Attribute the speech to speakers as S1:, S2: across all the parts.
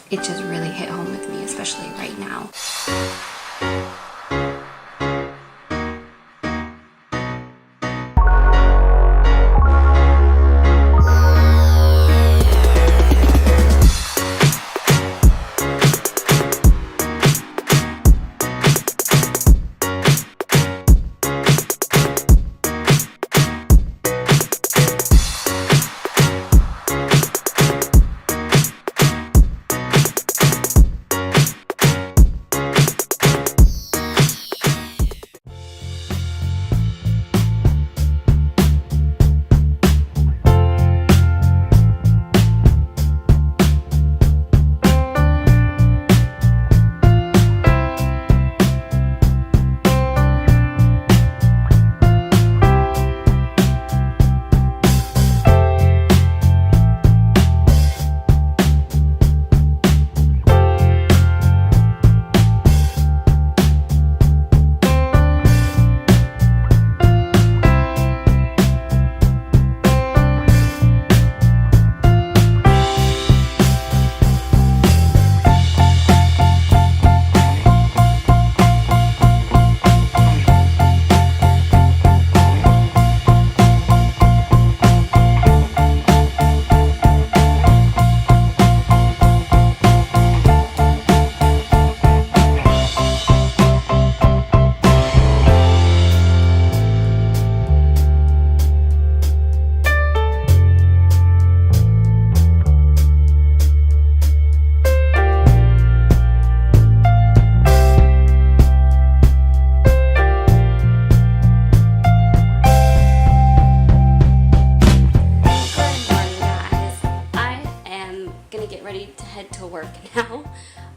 S1: it just really hit home with me, especially right now.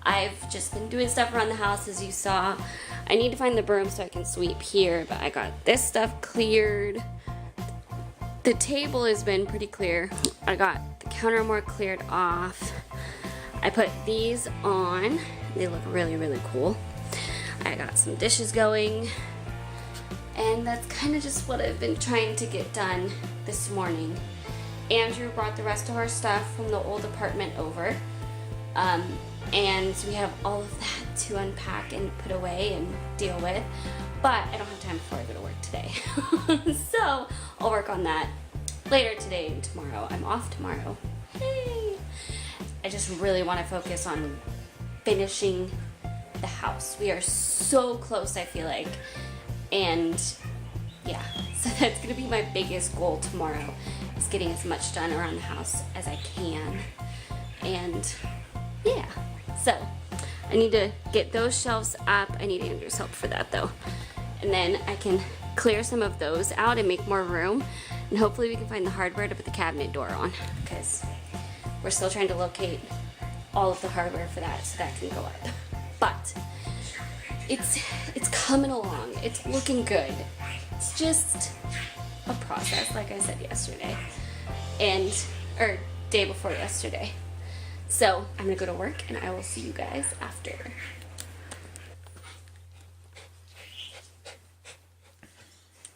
S1: I've just been doing stuff around the house, as you saw. I need to find the broom so I can sweep here, but I got this stuff cleared. The table has been pretty clear. I got the counter more cleared off. I put these on. They look really, really cool. I got some dishes going. And that's kind of just what I've been trying to get done this morning. Andrew brought the rest of our stuff from the old apartment over. And we have all of that to unpack and put away and deal with. But I don't have time before I go to work today. So I'll work on that later today and tomorrow. I'm off tomorrow. Yay! I just really want to focus on finishing the house. We are so close, I feel like. And yeah, so that's going to be my biggest goal tomorrow, is getting as much done around the house as I can. And yeah, so I need to get those shelves up. I need Andrew's help for that though. And then I can clear some of those out and make more room. And hopefully we can find the hardware to put the cabinet door on, because we're still trying to locate all of the hardware for that so that can go up. But it's coming along. It's looking good. It's just a process, like I said yesterday, or day before yesterday. So I'm gonna go to work and I will see you guys after.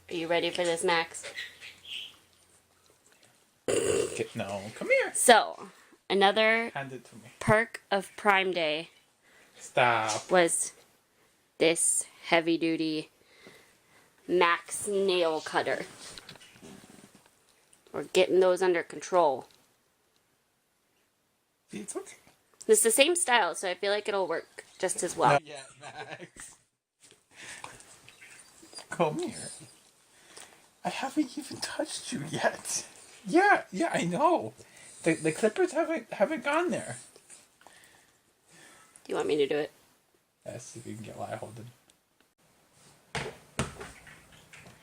S1: Are you ready for this, Max?
S2: No, come here.
S1: So, another
S2: Hand it to me.
S1: perk of Prime Day
S2: Stop.
S1: was this heavy duty Max nail cutter. We're getting those under control.
S2: It's okay.
S1: It's the same style, so I feel like it'll work just as well.
S2: Not yet, Max. Come here. I haven't even touched you yet. Yeah, I know. The clippers haven't gone there.
S1: Do you want me to do it?
S2: Let's see if we can get what I hold it.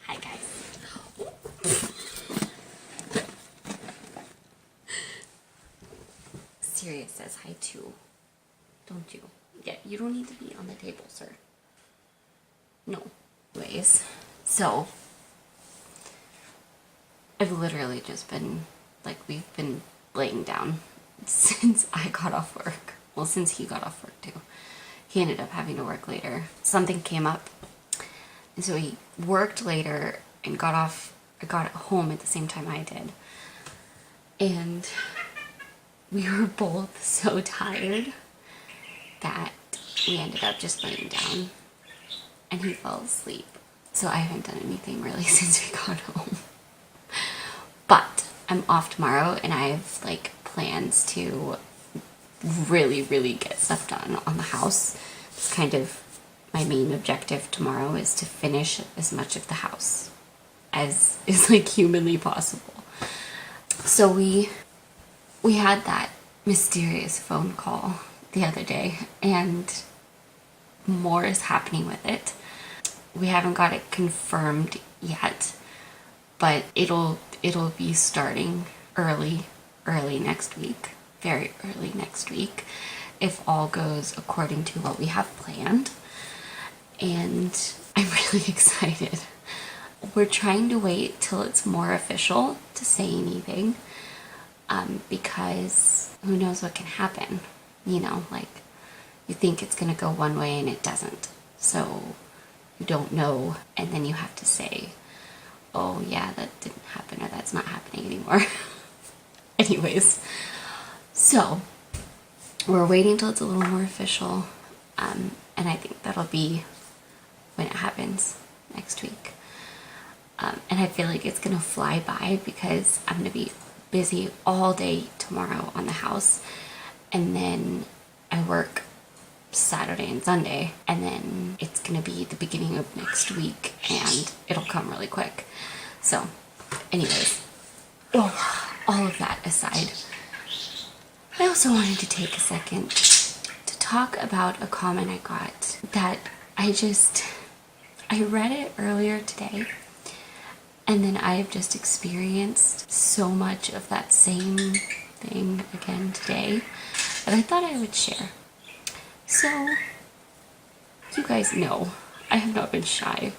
S1: Hi, guys. Sirius says hi too. Don't you? Yeah, you don't need to be on the table, sir. No. Anyways, so I've literally just been, we've been laying down since I got off work. Well, since he got off work too. He ended up having to work later. Something came up, and so he worked later and got home at the same time I did. And we were both so tired that we ended up just laying down and he fell asleep. So I haven't done anything really since we got home. But I'm off tomorrow and I have like plans to really, really get stuff done on the house. It's kind of my main objective tomorrow is to finish as much of the house as is like humanly possible. So we had that mysterious phone call the other day and more is happening with it. We haven't got it confirmed yet, but it'll be starting early next week, very early next week, if all goes according to what we have planned. And I'm really excited. We're trying to wait till it's more official to say anything, because who knows what can happen. You know, like you think it's gonna go one way and it doesn't. So you don't know, and then you have to say, oh yeah, that didn't happen, or that's not happening anymore. Anyways, so we're waiting till it's a little more official, and I think that'll be when it happens next week. And I feel like it's gonna fly by because I'm gonna be busy all day tomorrow on the house, and then I work Saturday and Sunday, and then it's gonna be the beginning of next week and it'll come really quick. So anyways, all of that aside, I also wanted to take a second to talk about a comment I got that I read it earlier today, and then I have just experienced so much of that same thing again today that I thought I would share. So, you guys know I have not been shy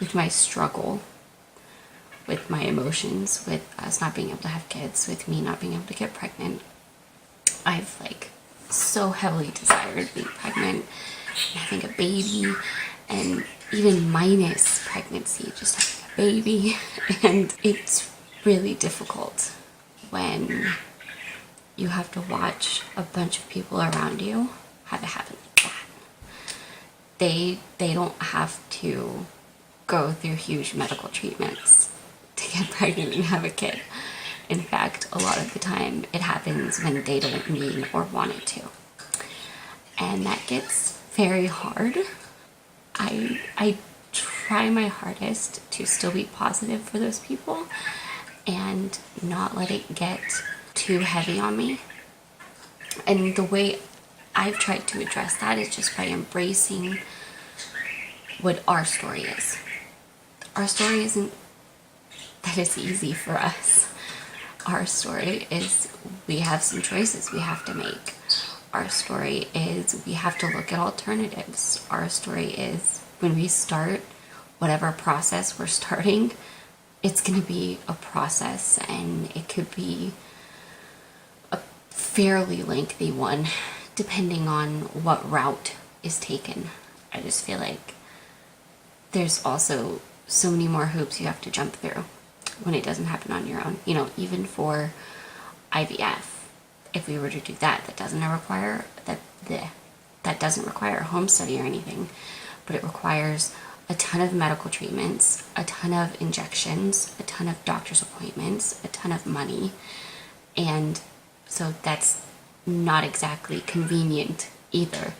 S1: with my struggle, with my emotions, with us not being able to have kids, with me not being able to get pregnant. I've like so heavily desired being pregnant and having a baby, and even minus pregnancy, just having a baby. And it's really difficult when you have to watch a bunch of people around you have it happen like that. They don't have to go through huge medical treatments to get pregnant and have a kid. In fact, a lot of the time it happens when they don't need or want it to. And that gets very hard. I try my hardest to still be positive for those people and not let it get too heavy on me. And the way I've tried to address that is just by embracing what our story is. Our story isn't that it's easy for us. Our story is we have some choices we have to make. Our story is we have to look at alternatives. Our story is when we start whatever process we're starting, it's going to be a process, and it could be a fairly lengthy one depending on what route is taken. I just feel like there's also so many more hoops you have to jump through when it doesn't happen on your own. You know, even for IVF, if we were to do that, that doesn't require a home study or anything, but it requires a ton of medical treatments, a ton of injections, a ton of doctor's appointments, a ton of money, and so that's not exactly convenient either.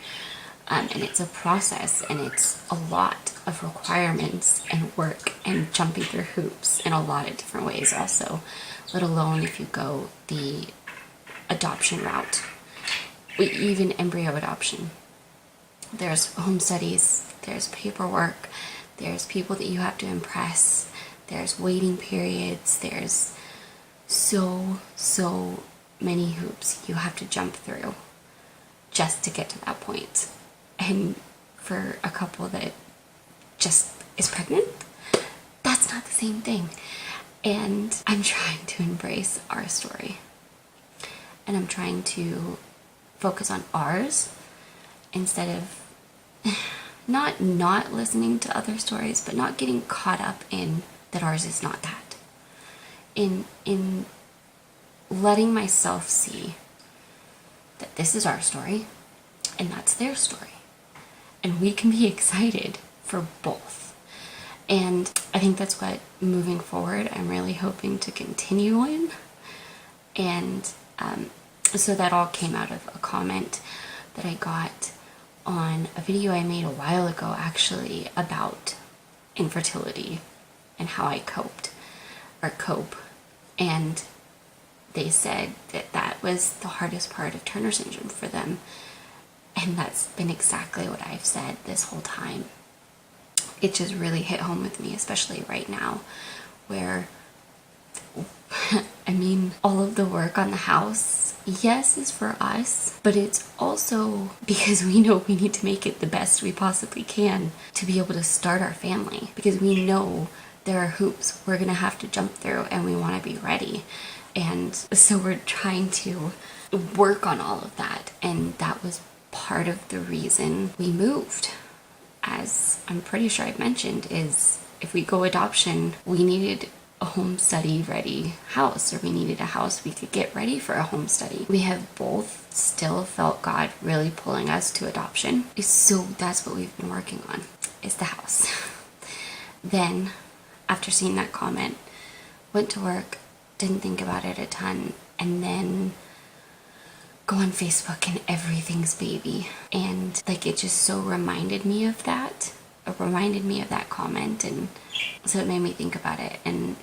S1: And it's a process, and it's a lot of requirements and work and jumping through hoops in a lot of different ways also, let alone if you go the adoption route, even embryo adoption. There's home studies, there's paperwork, there's people that you have to impress, there's waiting periods, there's so many hoops you have to jump through just to get to that point. And for a couple that just is pregnant, that's not the same thing. And I'm trying to embrace our story. And I'm trying to focus on ours instead of not listening to other stories, but not getting caught up in that ours is not that. In letting myself see that this is our story and that's their story. And we can be excited for both. And I think that's what, moving forward, I'm really hoping to continue in. And so that all came out of a comment that I got on a video I made a while ago, actually, about infertility and how I cope. And they said that that was the hardest part of Turner syndrome for them. And that's been exactly what I've said this whole time. It just really hit home with me, especially right now, where, I mean, all of the work on the house, yes, is for us, but it's also because we know we need to make it the best we possibly can to be able to start our family, because we know there are hoops we're gonna have to jump through and we want to be ready. And so we're trying to work on all of that, and that was part of the reason we moved. As I'm pretty sure I've mentioned, is if we go adoption, we needed a home study ready house, or we needed a house we could get ready for a home study. We have both still felt God really pulling us to adoption. So that's what we've been working on, is the house. Then, after seeing that comment, went to work, didn't think about it a ton, and then go on Facebook and everything's baby. And like, it just so reminded me of that. It reminded me of that comment, and so it made me think about it. And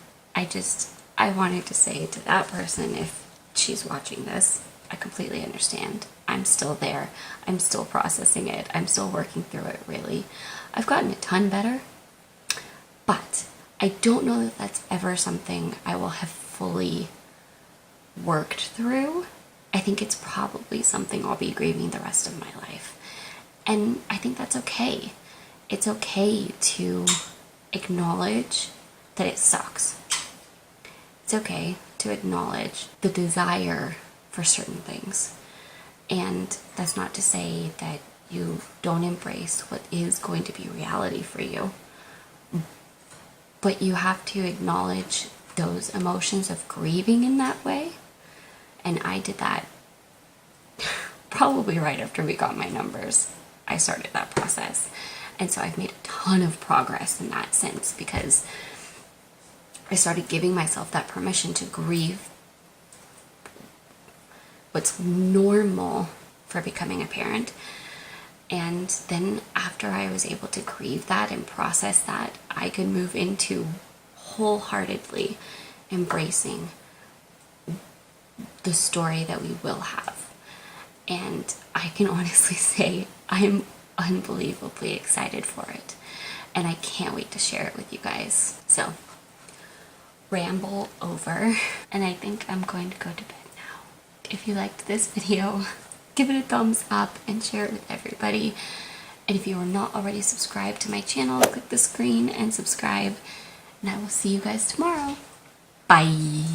S1: I wanted to say to that person, if she's watching this, I completely understand. I'm still there. I'm still processing it. I'm still working through it, really. I've gotten a ton better, but I don't know that that's ever something I will have fully worked through. I think it's probably something I'll be grieving the rest of my life. And I think that's okay. It's okay to acknowledge that it sucks. It's okay to acknowledge the desire for certain things. And that's not to say that you don't embrace what is going to be reality for you. But you have to acknowledge those emotions of grieving in that way. And I did that probably right after we got my numbers. I started that process. And so I've made a ton of progress in that sense, because I started giving myself that permission to grieve what's normal for becoming a parent. And then after I was able to grieve that and process that, I could move into wholeheartedly embracing the story that we will have. And I can honestly say I'm unbelievably excited for it. And I can't wait to share it with you guys. So, ramble over. And I think I'm going to go to bed now. If you liked this video, give it a thumbs up and share it with everybody. And if you are not already subscribed to my channel, click the screen and subscribe. And I will see you guys tomorrow. Bye.